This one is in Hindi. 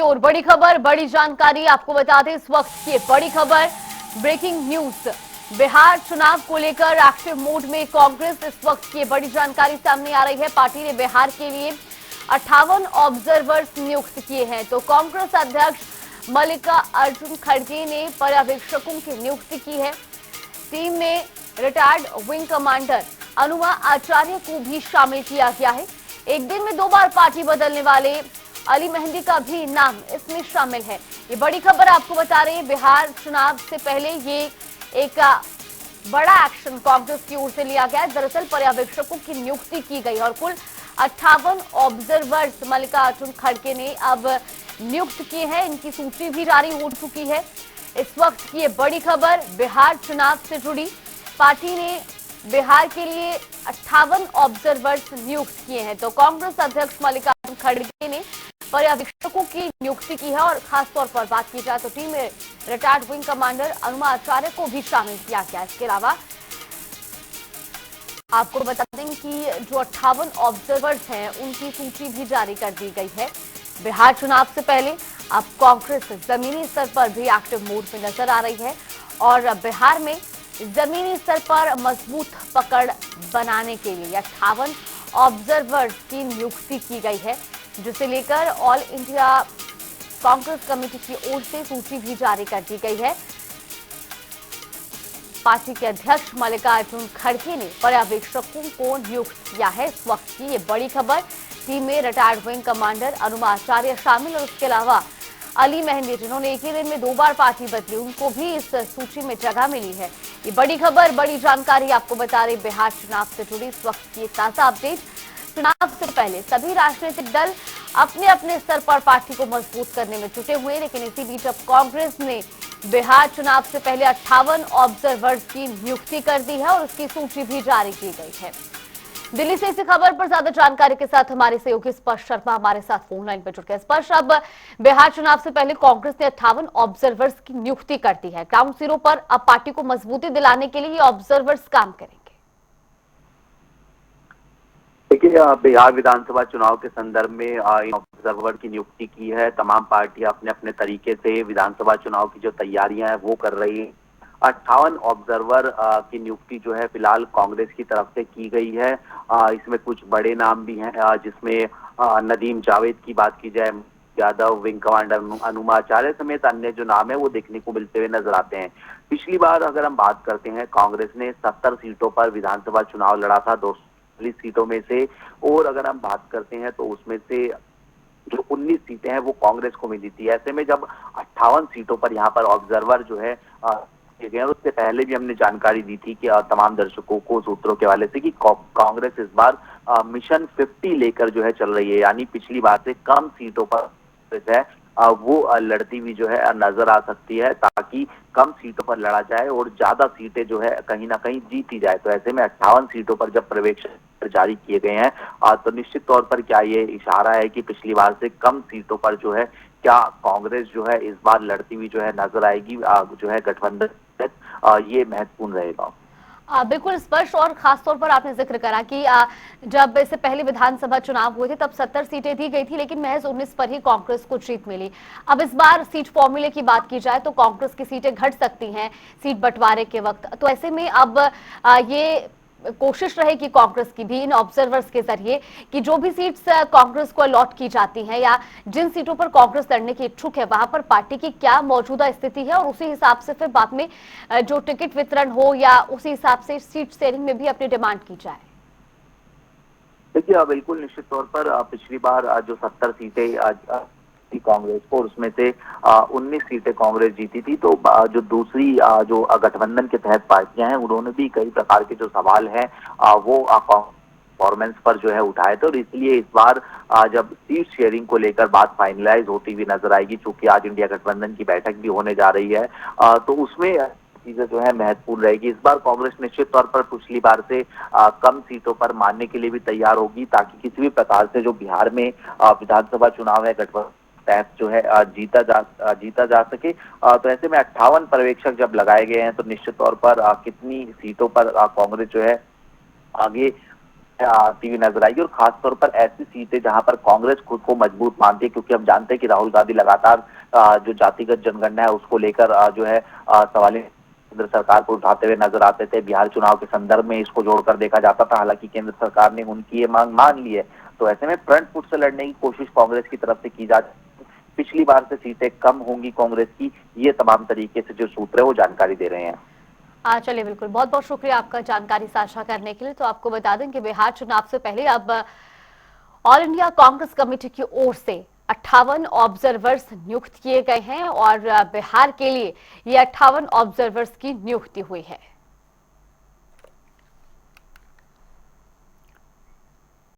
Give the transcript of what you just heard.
और बड़ी खबर, बड़ी जानकारी आपको बता दें इस वक्त की बड़ी खबर, ब्रेकिंग न्यूज। बिहार चुनाव को लेकर एक्टिव मोड में कांग्रेस। इस वक्त की बड़ी जानकारी सामने आ रही है। पार्टी ने बिहार के लिए 58 ऑब्जर्वर्स नियुक्त किए हैं। तो कांग्रेस अध्यक्ष मल्लिकार्जुन खड़गे ने पर्यवेक्षकों की नियुक्ति की है। टीम में रिटायर्ड विंग कमांडर अनुमा आचार्य को भी शामिल किया गया है। एक दिन में 2 बार पार्टी बदलने वाले अली मेहंदी का भी नाम इसमें शामिल है। ये बड़ी खबर आपको बता रहे हैं। बिहार चुनाव से पहले ये एक बड़ा एक्शन कांग्रेस की ओर से लिया गया है। दरअसल पर्यवेक्षकों की नियुक्ति की गई और कुल 58 ऑब्जर्वर्स मल्लिकार्जुन खड़गे ने अब नियुक्त किए हैं। इनकी सूची भी जारी हो चुकी है। इस वक्त की ये बड़ी खबर बिहार चुनाव से जुड़ी। पार्टी ने बिहार के लिए 58 ऑब्जर्वर्स नियुक्त किए हैं। तो कांग्रेस अध्यक्ष मल्लिकार्जुन खड़गे ने पर्यवेक्षकों की नियुक्ति की है और खासतौर पर बात की जाए तो टीम में रिटायर्ड विंग कमांडर अनुमा आचार्य को भी शामिल किया गया। इसके अलावा आपको बता दें कि जो 58 ऑब्जर्वर्स हैं उनकी सूची भी जारी कर दी गई है। बिहार चुनाव से पहले अब कांग्रेस जमीनी स्तर पर भी एक्टिव मोड में नजर आ रही है और बिहार में जमीनी स्तर पर मजबूत पकड़ बनाने के लिए 58 ऑब्जर्वर्स की नियुक्ति की गई है, जिसे लेकर ऑल इंडिया कांग्रेस कमेटी की ओर से सूची भी जारी कर दी गई है। पार्टी के अध्यक्ष मल्लिकार्जुन खड़गे ने पर्यवेक्षकों को नियुक्त किया है। इस वक्त की ये बड़ी खबर। टीम में रिटायर्ड विंग कमांडर अनुमा आचार्य शामिल और उसके अलावा अली मेहंदी, जिन्होंने एक ही दिन में 2 बार पार्टी बदली, उनको भी इस सूची में जगह मिली है। ये बड़ी खबर, बड़ी जानकारी आपको बता रहे बिहार चुनाव से जुड़ी इस वक्त की ताजा अपडेट। चुनाव से पहले सभी राजनीतिक दल अपने अपने स्तर पर पार्टी को मजबूत करने में जुटे हुए, लेकिन इसी बीच अब कांग्रेस ने बिहार चुनाव से पहले 58 ऑब्जर्वर्स की नियुक्ति कर दी है और उसकी सूची भी जारी की गई है। दिल्ली से इसी खबर पर ज्यादा जानकारी के साथ हमारे सहयोगी स्पर्श शर्मा हमारे साथ फोन लाइन पर जुड़ गए। स्पर्श, अब बिहार चुनाव से पहले कांग्रेस ने 58 ऑब्जर्वर्स की नियुक्ति कर दी है। ग्राउंड जीरो पर अब पार्टी को मजबूती दिलाने के लिए ऑब्जर्वर्स काम करेंगे। देखिए, बिहार विधानसभा चुनाव के संदर्भ में इन ऑब्जर्वर की नियुक्ति की है। तमाम पार्टियां अपने अपने तरीके से विधानसभा चुनाव की जो तैयारियां हैं वो कर रही है। 58 ऑब्जर्वर की नियुक्ति जो है फिलहाल कांग्रेस की तरफ से की गई है। इसमें कुछ बड़े नाम भी हैं, जिसमें नदीम जावेद की बात की जाए, यादव, विंग कमांडर अनुमा आचार्य समेत अन्य जो नाम है वो देखने को मिलते हुए नजर आते हैं। पिछली बार अगर हम बात करते हैं, कांग्रेस ने 70 सीटों पर विधानसभा चुनाव लड़ा था, 240 सीटों में से, और अगर हम बात करते हैं तो उसमें से जो 19 सीटें हैं वो कांग्रेस को मिली थी। ऐसे में जब 58 सीटों पर यहाँ पर ऑब्जर्वर जो है किए गए, उससे पहले भी हमने जानकारी दी थी कि तमाम दर्शकों को सूत्रों के हवाले से कि कांग्रेस इस बार मिशन 50 लेकर जो है चल रही है, यानी पिछली बार से कम सीटों पर जो है वो लड़ती हुई जो है नजर आ सकती है, ताकि कम सीटों पर लड़ा जाए और ज्यादा सीटें जो है कहीं ना कहीं जीती जाए। तो ऐसे में 58 सीटों पर जब पर्यवेक्षक जारी किए गए हैं तो निश्चित तौर पर क्या ये इशारा है कि पिछली बार से कम सीटों पर जो है क्या कांग्रेस जो है इस बार लड़ती हुई जो है नजर आएगी, जो है गठबंधन, ये महत्वपूर्ण रहेगा। बिल्कुल स्पष्ट। और खासतौर पर आपने जिक्र करा कि जब इससे पहले विधानसभा चुनाव हुए थे तब 70 सीटें दी गई थी, लेकिन महज 19 पर ही कांग्रेस को जीत मिली। अब इस बार सीट फॉर्मूले की बात की जाए तो कांग्रेस की सीटें घट सकती हैं सीट बंटवारे के वक्त। तो ऐसे में अब ये कोशिश रहेगी कांग्रेस की भी इन ऑब्जर्वर्स के जरिए कि जो भी सीट्स कांग्रेस को अलॉट की जाती हैं या जिन सीटों पर कांग्रेस लड़ने की इच्छुक है वहां पर पार्टी की क्या मौजूदा स्थिति है और उसी हिसाब से फिर बाद में जो टिकट वितरण हो या उसी हिसाब से सीट शेयरिंग में भी अपनी डिमांड की जाए। देखिए, बिल्कुल निश्चित तौर पर पिछली बार जो 70 सीटें कांग्रेस को, उसमें से 19 सीटें कांग्रेस जीती थी। तो जो दूसरी जो गठबंधन के तहत पार्टियां हैं उन्होंने भी कई प्रकार के जो सवाल हैं वो परफॉर्मेंस पर जो है उठाए थे, और इसलिए इस बार जब सीट शेयरिंग को लेकर बात फाइनलाइज होती हुई नजर आएगी, चूंकि आज इंडिया गठबंधन की बैठक भी होने जा रही है, तो उसमें चीजें जो है महत्वपूर्ण रहेगी। इस बार कांग्रेस निश्चित तौर पर पिछली बार से कम सीटों पर मानने के लिए भी तैयार होगी, ताकि किसी भी प्रकार से जो बिहार में विधानसभा चुनाव है गठबंधन जो है जीता जा सके। तो ऐसे में 58 पर्यवेक्षक जब लगाए गए हैं तो निश्चित तौर पर कितनी सीटों पर कांग्रेस जो है आगे आती हुई नजर आएगी, और खासतौर पर ऐसी सीटें जहां पर कांग्रेस खुद को मजबूत मानती है, क्योंकि हम जानते हैं कि राहुल गांधी लगातार जो जातिगत जनगणना है उसको लेकर जो है सवाल केंद्र सरकार को उठाते हुए नजर आते थे। बिहार चुनाव के संदर्भ में इसको जोड़कर देखा जाता था, हालांकि केंद्र सरकार ने उनकी ये मांग मान ली है। तो ऐसे में फ्रंट फुट से लड़ने की कोशिश कांग्रेस की तरफ से की जा, पिछली बार से सीटें कम होंगी कांग्रेस की, ये तमाम तरीके से जो सूत्र है वो जानकारी दे रहे हैं। चलिए, बिल्कुल, बहुत बहुत शुक्रिया आपका जानकारी साझा करने के लिए। तो आपको बता दें कि बिहार चुनाव से पहले अब ऑल इंडिया कांग्रेस कमेटी की ओर से 58 ऑब्जर्वर्स नियुक्त किए गए हैं और बिहार के लिए ये 58 ऑब्जर्वर्स की नियुक्ति हुई है।